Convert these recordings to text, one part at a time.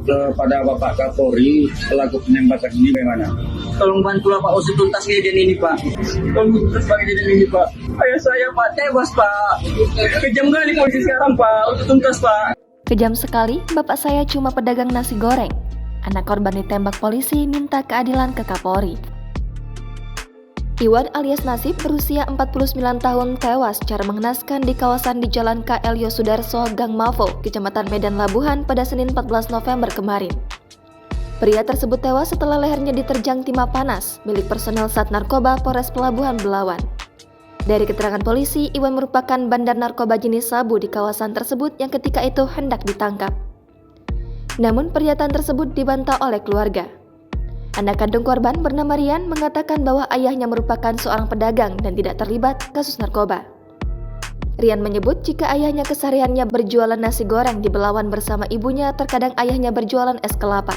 kepada Bapak Kapolri pelaku penembakan ini bagaimana? Tolong bantulah Pak usut tuntas kejadian ini Pak. Tolong tuntas kejadian ini Pak. Ayah saya Pak tewas Pak. Kejam kali polisi sekarang Pak. Usut tuntas Pak. Kejam sekali, bapak saya cuma pedagang nasi goreng. Anak korban ditembak polisi minta keadilan ke Kapolri. Iwan alias Nasib berusia 49 tahun tewas secara mengenaskan di kawasan di Jalan KL Yosudarso, Gang Mavo, Kecamatan Medan Labuhan pada Senin 14 November kemarin. Pria tersebut tewas setelah lehernya diterjang timah panas milik personel Sat Narkoba Polres Pelabuhan Belawan. Dari keterangan polisi, Iwan merupakan bandar narkoba jenis sabu di kawasan tersebut yang ketika itu hendak ditangkap. Namun pernyataan tersebut dibantah oleh keluarga. Anak kandung korban bernama Rian mengatakan bahwa ayahnya merupakan seorang pedagang dan tidak terlibat kasus narkoba. Rian menyebut jika ayahnya kesehariannya berjualan nasi goreng di Belawan bersama ibunya, terkadang ayahnya berjualan es kelapa.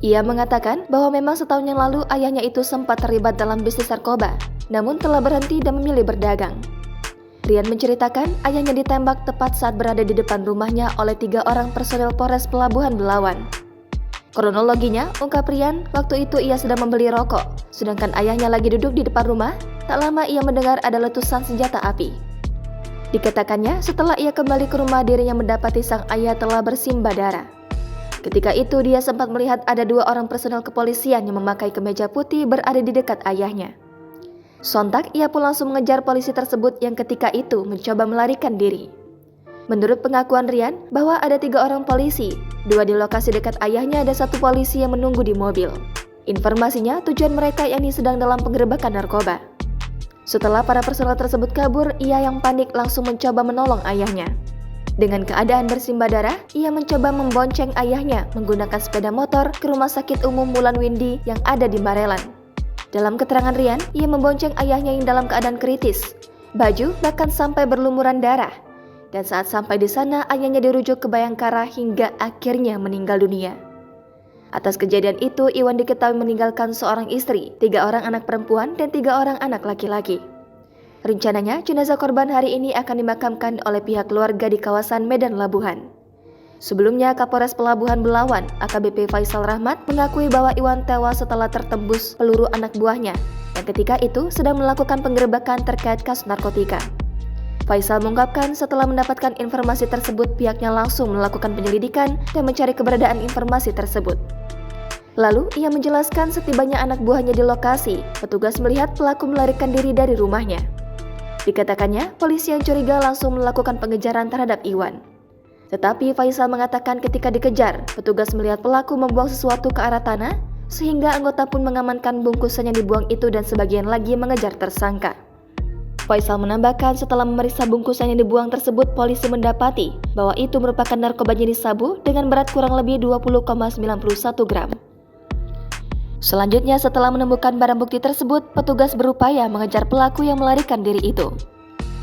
Ia mengatakan bahwa memang setahun yang lalu ayahnya itu sempat terlibat dalam bisnis narkoba, namun telah berhenti dan memilih berdagang. Rian menceritakan ayahnya ditembak tepat saat berada di depan rumahnya oleh 3 orang personel Polres Pelabuhan Belawan. Kronologinya, ungkap Rian, waktu itu ia sedang membeli rokok, sedangkan ayahnya lagi duduk di depan rumah. Tak lama ia mendengar ada letusan senjata api. Dikatakannya, setelah ia kembali ke rumah, dirinya mendapati sang ayah telah bersimbah darah. Ketika itu dia sempat melihat ada 2 orang personel kepolisian yang memakai kemeja putih berada di dekat ayahnya. Sontak ia pun langsung mengejar polisi tersebut yang ketika itu mencoba melarikan diri. Menurut pengakuan Rian, bahwa ada 3 orang polisi, 2 di lokasi dekat ayahnya, ada 1 polisi yang menunggu di mobil. Informasinya, tujuan mereka yakni sedang dalam penggerebekan narkoba. Setelah para personel tersebut kabur, ia yang panik langsung mencoba menolong ayahnya. Dengan keadaan bersimbah darah, ia mencoba membonceng ayahnya menggunakan sepeda motor ke Rumah Sakit Umum Wulan Windy yang ada di Barelan. Dalam keterangan Rian, ia membonceng ayahnya yang dalam keadaan kritis, baju bahkan sampai berlumuran darah. Dan saat sampai di sana, ayahnya dirujuk ke Bayangkara hingga akhirnya meninggal dunia. Atas kejadian itu, Iwan diketahui meninggalkan seorang istri, 3 orang anak perempuan, dan 3 orang anak laki-laki. Rencananya, jenazah korban hari ini akan dimakamkan oleh pihak keluarga di kawasan Medan Labuhan. Sebelumnya, Kapolres Pelabuhan Belawan, AKBP Faisal Rahmat, mengakui bahwa Iwan tewas setelah tertembus peluru anak buahnya, yang ketika itu sedang melakukan penggerebekan terkait kasus narkotika. Faisal mengungkapkan setelah mendapatkan informasi tersebut, pihaknya langsung melakukan penyelidikan dan mencari keberadaan informasi tersebut. Lalu, ia menjelaskan setibanya anak buahnya di lokasi, petugas melihat pelaku melarikan diri dari rumahnya. Dikatakannya, polisi yang curiga langsung melakukan pengejaran terhadap Iwan. Tetapi Faisal mengatakan ketika dikejar, petugas melihat pelaku membuang sesuatu ke arah tanah, sehingga anggota pun mengamankan bungkusan yang dibuang itu dan sebagian lagi mengejar tersangka. Faisal menambahkan setelah memeriksa bungkusan yang dibuang tersebut, polisi mendapati bahwa itu merupakan narkoba jenis sabu dengan berat kurang lebih 20,91 gram. Selanjutnya, setelah menemukan barang bukti tersebut, petugas berupaya mengejar pelaku yang melarikan diri itu.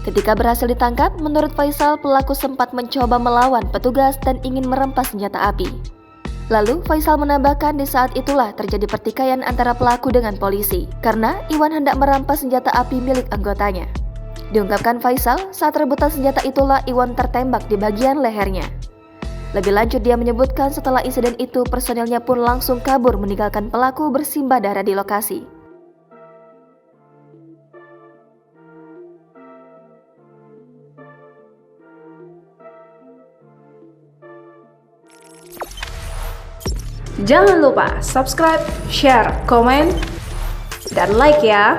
Ketika berhasil ditangkap, menurut Faisal, pelaku sempat mencoba melawan petugas dan ingin merempas senjata api. Lalu, Faisal menambahkan di saat itulah terjadi pertikaian antara pelaku dengan polisi, karena Iwan hendak merampas senjata api milik anggotanya. Diungkapkan Faisal, saat rebutan senjata itulah Iwan tertembak di bagian lehernya. Lebih lanjut, dia menyebutkan setelah insiden itu, personelnya pun langsung kabur meninggalkan pelaku bersimbah darah di lokasi. Jangan lupa subscribe, share, komen, dan like ya!